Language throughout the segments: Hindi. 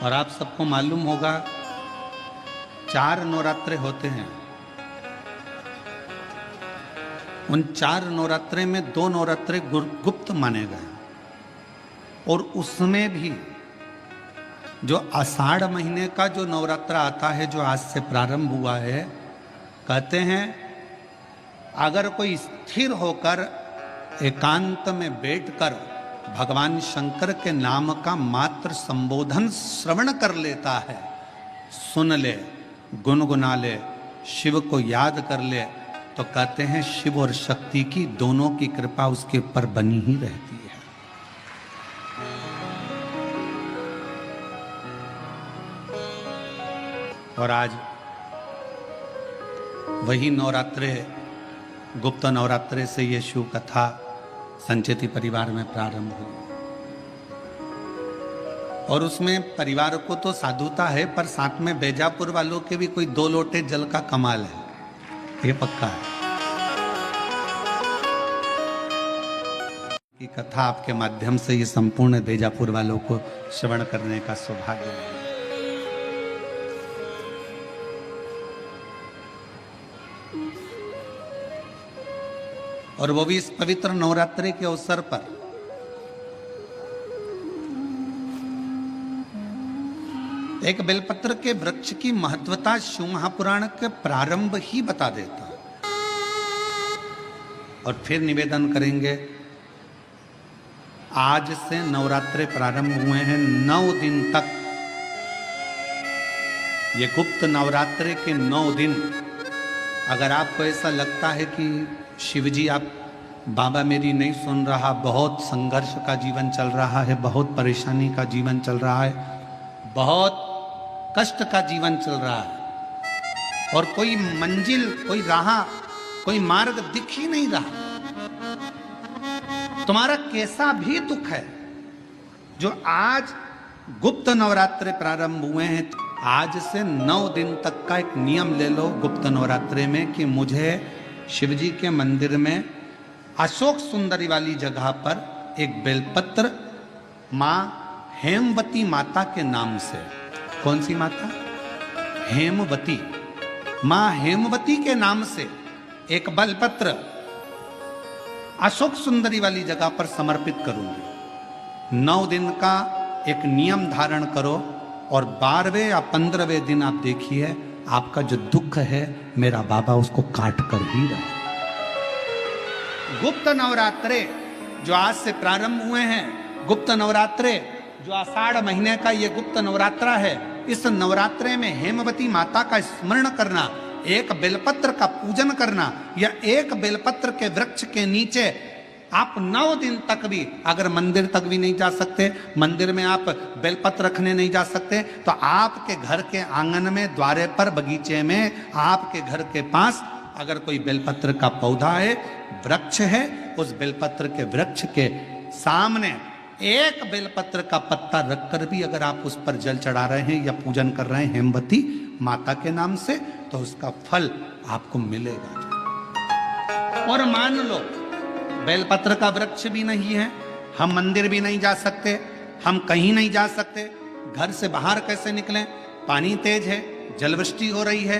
और आप सबको मालूम होगा 4 नवरात्रे होते हैं। उन 4 नवरात्रे में 2 नवरात्रे गुप्त माने गए और उसमें भी जो आषाढ़ महीने का जो नवरात्रा आता है, जो आज से प्रारंभ हुआ है, कहते हैं अगर कोई स्थिर होकर एकांत में बैठकर भगवान शंकर के नाम का मात्र संबोधन श्रवण कर लेता है, सुन ले, गुनगुना ले, शिव को याद कर ले, तो कहते हैं शिव और शक्ति की दोनों की कृपा उसके ऊपर बनी ही रहती है। और आज वही नवरात्रे, गुप्त नवरात्रे से ये शिव कथा संचेती परिवार में प्रारंभ हुई। और उसमें परिवार को तो साधुता है, पर साथ में बैजापुर वालों के भी कोई 2 लोटे जल का कमाल है, ये पक्का है। की कथा आपके माध्यम से ये संपूर्ण बैजापुर वालों को श्रवण करने का सौभाग्य है। और वो भी इस पवित्र नवरात्रि के अवसर पर एक बेलपत्र के वृक्ष की महत्वता शिव महापुराण के प्रारंभ ही बता देता है। और फिर निवेदन करेंगे, आज से नवरात्रे प्रारंभ हुए हैं, 9 दिन तक। ये गुप्त नवरात्रे के 9 दिन, अगर आपको ऐसा लगता है कि शिवजी आप बाबा मेरी नहीं सुन रहा, बहुत संघर्ष का जीवन चल रहा है, बहुत परेशानी का जीवन चल रहा है, बहुत कष्ट का जीवन चल रहा है और कोई मंजिल, कोई राह, कोई मार्ग दिख ही नहीं रहा, तुम्हारा कैसा भी दुख है, जो आज गुप्त नवरात्रे प्रारंभ हुए हैं, आज से 9 दिन तक का एक नियम ले लो गुप्त नवरात्रे में कि मुझे शिवजी के मंदिर में अशोक सुंदरी वाली जगह पर एक बेलपत्र मां हेमवती माता के नाम से, कौन सी माता? हेमवती, मां हेमवती के नाम से एक बेलपत्र अशोक सुंदरी वाली जगह पर समर्पित करूंगी। 9 दिन का एक नियम धारण करो और 12वें या 15वें दिन आप देखिए आपका जो दुख है मेरा बाबा उसको काट कर ही रहा। गुप्त नवरात्रे जो आज से प्रारंभ हुए हैं, गुप्त नवरात्रे जो आषाढ़ महीने का ये गुप्त नवरात्रा है, इस नवरात्रे में हेमवती माता का स्मरण करना, एक बेलपत्र का पूजन करना, या एक बेलपत्र के वृक्ष के नीचे आप 9 दिन तक भी, अगर मंदिर तक भी नहीं जा सकते, मंदिर में आप बेलपत्र रखने नहीं जा सकते, तो आपके घर के आंगन में, द्वारे पर, बगीचे में, आपके घर के पास अगर कोई बेलपत्र का पौधा है, वृक्ष है, उस बेलपत्र के वृक्ष के सामने एक बेलपत्र का पत्ता रखकर भी अगर आप उस पर जल चढ़ा रहे हैं या पूजन कर रहे हैं हेमवती माता के नाम से, तो उसका फल आपको मिलेगा। और मान लो बेलपत्र का वृक्ष भी नहीं है, हम मंदिर भी नहीं जा सकते, हम कहीं नहीं जा सकते, घर से बाहर कैसे निकलें, पानी तेज है, जलवृष्टि हो रही है,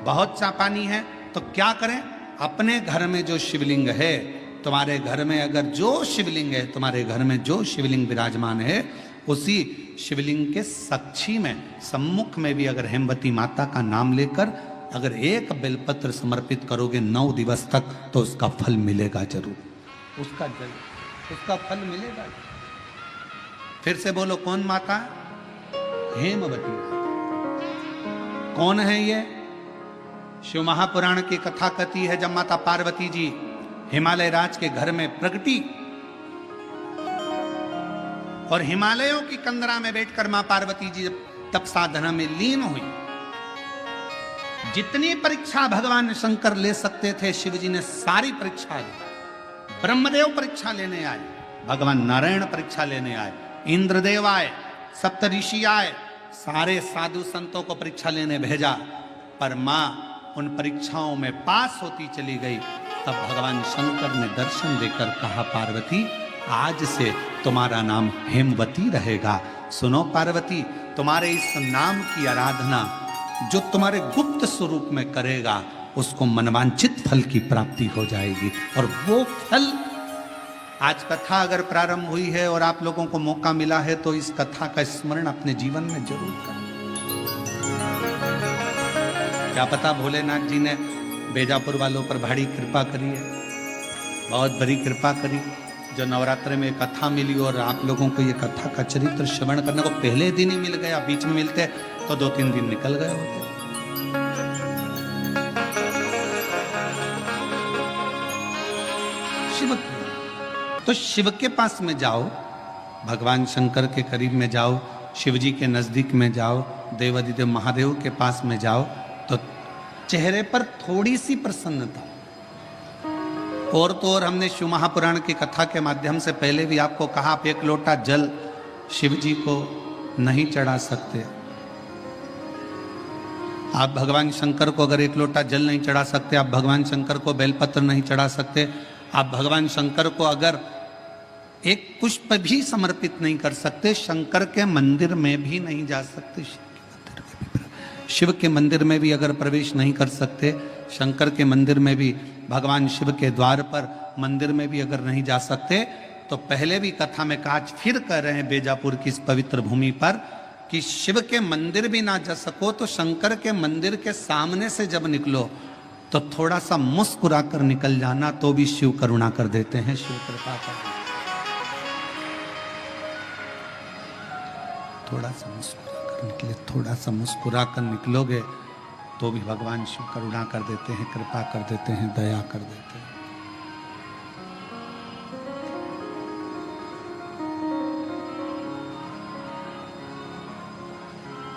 बहुत सा पानी है, तो क्या करें? अपने घर में जो शिवलिंग है, तुम्हारे घर में अगर जो शिवलिंग है, तुम्हारे घर में जो शिवलिंग विराजमान है, उसी शिवलिंग के साक्षी में, सम्मुख में भी अगर हेमवती माता का नाम लेकर अगर एक बेलपत्र समर्पित करोगे 9 दिवस तक, तो उसका फल मिलेगा जरूर, उसका फल मिलेगा। फिर से बोलो, कौन माता? हेमवती। कौन है ये? शिव महापुराण की कथा कहती है, जब माता पार्वती जी हिमालय राज के घर में प्रगटी और हिमालयों की कंदरा में बैठकर मां पार्वती जी जब तप साधना में लीन हुई, जितनी परीक्षा भगवान शंकर ले सकते थे, शिवजी ने सारी परीक्षा ली। ब्रह्मदेव परीक्षा लेने आए, भगवान नारायण परीक्षा लेने आए, इंद्रदेव आए, सप्तऋषि आए, सारे साधु संतों को परीक्षा लेने भेजा, पर मां उन परीक्षाओं में पास होती चली गई। तब भगवान शंकर ने दर्शन देकर कहा, पार्वती आज से तुम्हारा नाम हेमवती रहेगा। सुनो पार्वती, तुम्हारे इस नाम की आराधना जो तुम्हारे गुप्त स्वरूप में करेगा उसको मनवांचित फल की प्राप्ति हो जाएगी। और वो फल, आज कथा अगर प्रारंभ हुई है और आप लोगों को मौका मिला है तो इस कथा का स्मरण अपने जीवन में जरूर करें। क्या पता भोलेनाथ जी ने बेजापुर वालों पर बड़ी कृपा करी है, बहुत बड़ी कृपा करी, जो नवरात्र में कथा मिली और आप लोगों को ये कथा का चरित्र श्रवण करने को पहले दिन ही मिल गया। बीच में मिलते तो 2-3 दिन निकल गए होते। शिव, तो शिव के पास में जाओ, भगवान शंकर के करीब में जाओ, शिव जी के नजदीक में जाओ, देवादिदेव महादेव के पास में जाओ तो चेहरे पर थोड़ी सी प्रसन्नता। और तो और हमने शिव महापुराण की कथा के माध्यम से पहले भी आपको कहा, आप 1 लोटा जल शिव जी को नहीं चढ़ा सकते। आप भगवान शंकर को अगर 1 लोटा जल नहीं चढ़ा सकते, आप भगवान शंकर को बेलपत्र नहीं चढ़ा सकते, आप भगवान शंकर को अगर एक पुष्प भी समर्पित नहीं कर सकते, शंकर के मंदिर में भी नहीं जा सकते, शिव के मंदिर में भी अगर प्रवेश नहीं कर सकते, शंकर के मंदिर में भी, भगवान शिव के द्वार पर मंदिर में भी अगर नहीं जा सकते, तो पहले भी कथा में कहा, फिर कह रहे हैं बेजापुर की इस पवित्र भूमि पर कि शिव के मंदिर भी ना जा सको तो शंकर के मंदिर के सामने से जब निकलो तो थोड़ा सा मुस्कुरा कर निकल जाना, तो भी शिव करुणा कर देते हैं, शिव कृपा कर। थोड़ा सा मुस्कुरा कर निकले, थोड़ा सा मुस्कुरा कर निकलोगे तो भी भगवान शिव करुणा कर देते हैं, कृपा कर देते हैं, दया कर देते हैं।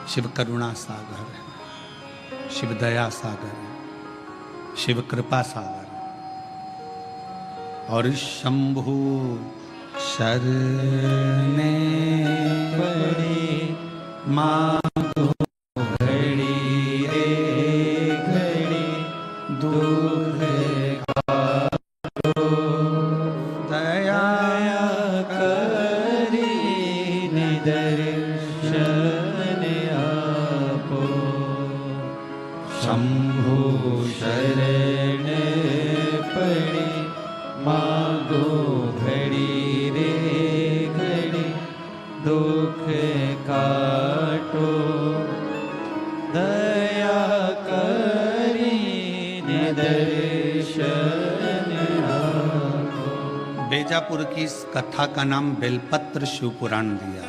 शिव करुणा सागर है, शिव दया सागर है, शिव कृपा सागर है। और शंभु शरणे पड़े मांगो घड़ी रे घड़ी, दुख काटो दया करी निदर्शन आपो। शंभु शरण पड़ी मांगो घड़ी रे घड़ी, दुख काटो दया करी निदर्शन आपो। बेजापुर की इस कथा का नाम बेलपत्र शिव पुराण दिया।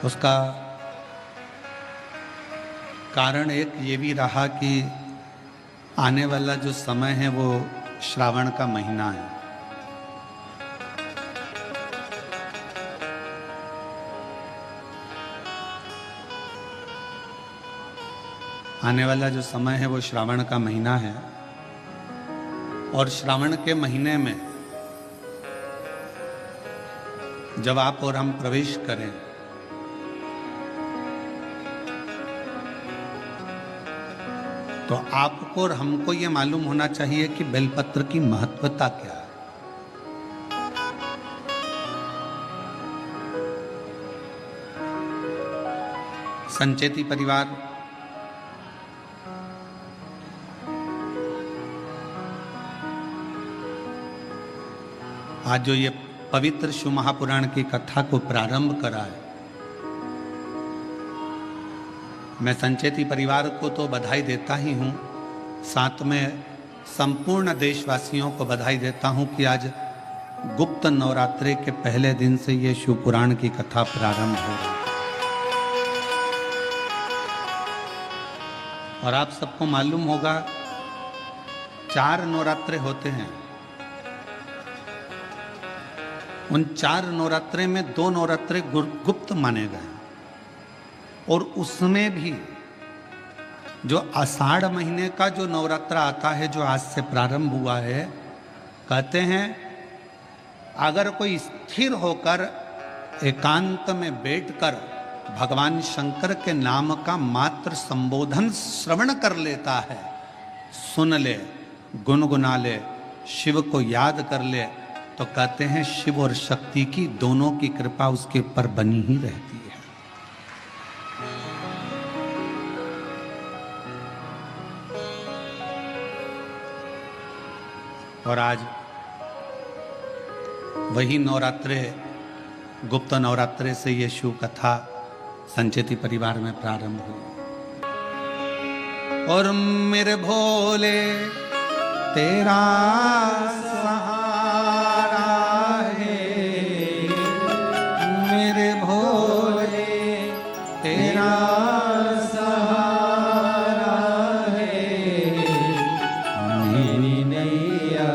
उसका कारण एक ये भी रहा कि आने वाला जो समय है वो श्रावण का महीना है। आने वाला जो समय है वो श्रावण का महीना है, और श्रावण के महीने में जब आप और हम प्रवेश करें तो आपको और हमको ये मालूम होना चाहिए कि बेलपत्र की महत्वता क्या है। संचेती परिवार आज जो ये पवित्र शिव महापुराण की कथा को प्रारंभ करा है, मैं संचेती परिवार को तो बधाई देता ही हूँ, साथ में संपूर्ण देशवासियों को बधाई देता हूँ कि आज गुप्त नवरात्रे के पहले दिन से ये शिव पुराण की कथा प्रारंभ हो रही है। और आप सबको मालूम होगा 4 नवरात्रे होते हैं। उन 4 नवरात्रे में 2 नवरात्रे गुप्त माने गए, और उसमें भी जो आषाढ़ महीने का जो नवरात्रा आता है, जो आज से प्रारंभ हुआ है, कहते हैं अगर कोई स्थिर होकर एकांत में बैठकर भगवान शंकर के नाम का मात्र संबोधन श्रवण कर लेता है, सुन ले, गुनगुना ले, शिव को याद कर ले, तो कहते हैं शिव और शक्ति की दोनों की कृपा उसके ऊपर बनी ही रहती है। और आज वही नवरात्रे, गुप्त नवरात्रे से ये शिव कथा संचेती परिवार में प्रारंभ हुई। और मेरे भोले तेरा सहारा है, मेरे भोले तेरा सहारा है, मेरी नैया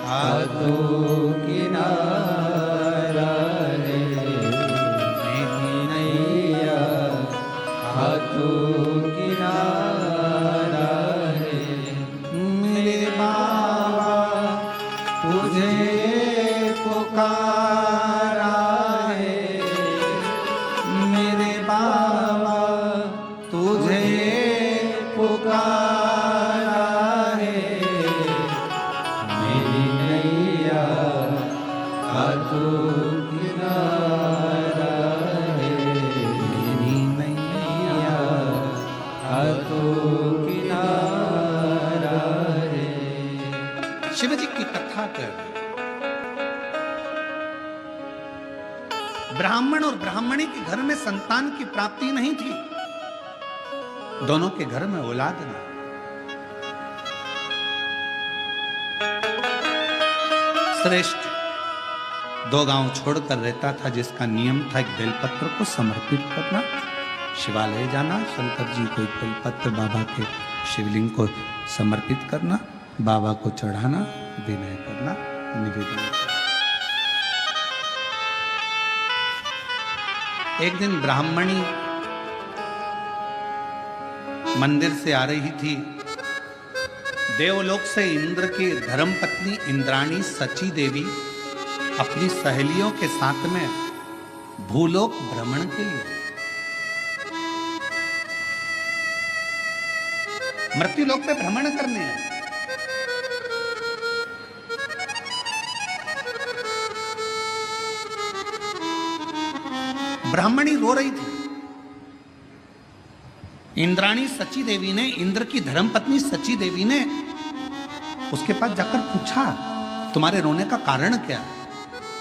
हाथों किनारा है, मेरी नैया हाथों किनारा है, मेरे बाबा तुझे पुकारा है, मेरे बाबा तुझे पुकारा है, मेरी नैया हाथों किनारा है, मेरी नैया हाथों किनारा है। शिव जी की कथा कर, ब्राह्मण और ब्राह्मणी के घर में संतान की प्राप्ति नहीं थी, दोनों के घर में औलाद नहीं। श्रेष्ठ 2 गांव छोड़कर रहता था, जिसका नियम था एक बेलपत्र को समर्पित करना, शिवालय जाना, शंकर जी को एक बेलपत्र बाबा के शिवलिंग को समर्पित करना, बाबा को चढ़ाना, विनय करना, निवेदन करना। एक दिन ब्राह्मणी मंदिर से आ रही थी, देवलोक से इंद्र की धर्मपत्नी इंद्राणी सची देवी अपनी सहेलियों के साथ में भूलोक भ्रमण के लिए, मृत्युलोक पे भ्रमण करने हैं। ब्राह्मणी रो रही थी। इंद्राणी सची देवी ने, इंद्र की धर्मपत्नी सची देवी ने उसके पास जाकर पूछा, तुम्हारे रोने का कारण क्या?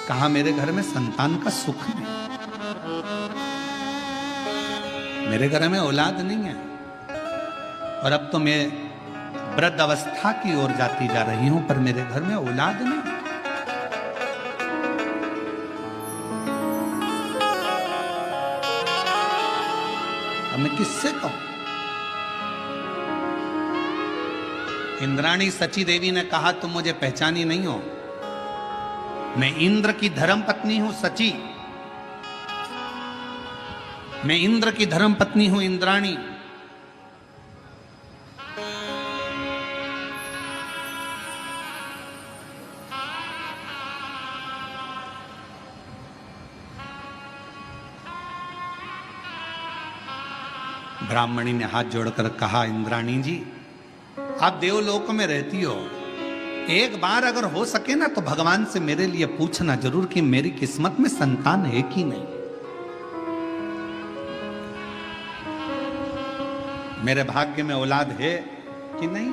कहा, मेरे घर में संतान का सुख नहीं, मेरे घर में औलाद नहीं है, और अब तो मैं वृद्ध अवस्था की ओर जाती जा रही हूं, पर मेरे घर में औलाद नहीं। अब मैं किससे कहूं? इंद्राणी सची देवी ने कहा, तुम मुझे पहचानी नहीं हो, मैं इंद्र की धर्म पत्नी हूं सची, मैं इंद्र की धर्म पत्नी हूं इंद्राणी। ब्राह्मणी ने हाथ जोड़कर कहा, इंद्राणी जी, आप देवलोक में रहती हो, एक बार अगर हो सके ना तो भगवान से मेरे लिए पूछना जरूर कि मेरी किस्मत में संतान है कि नहीं, मेरे भाग्य में औलाद है कि नहीं,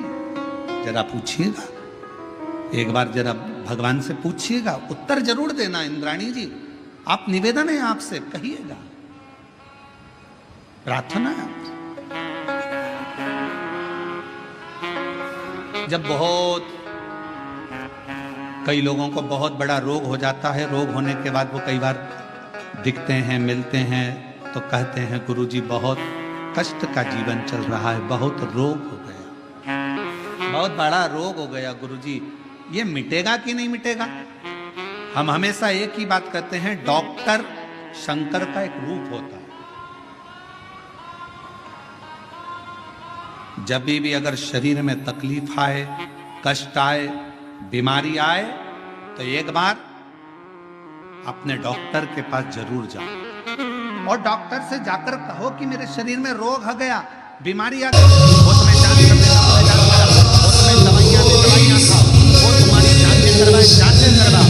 जरा पूछिएगा, एक बार जरा भगवान से पूछिएगा, उत्तर जरूर देना इंद्राणी जी, आप निवेदन है आपसे, कहिएगा, प्रार्थना है आपसे। जब बहुत कई लोगों को बहुत बड़ा रोग हो जाता है, रोग होने के बाद वो कई बार दिखते हैं, मिलते हैं, तो कहते हैं, गुरुजी बहुत कष्ट का जीवन चल रहा है, बहुत रोग हो गया, बहुत बड़ा रोग हो गया गुरुजी, ये मिटेगा कि नहीं मिटेगा? हम हमेशा एक ही बात कहते हैं, डॉक्टर शंकर का एक रूप होता है। जब भी अगर शरीर में तकलीफ आए, कष्ट आए, बीमारी आए, तो एक बार अपने डॉक्टर के पास जरूर जाओ और डॉक्टर से जाकर कहो कि मेरे शरीर में रोग आ गया, बीमारी आ गई, वो तुम्हें जांच करने का, वो तुम्हें दवाइयां खाओ, वो तुम्हारी जांचें करवाए, जांचें करवा,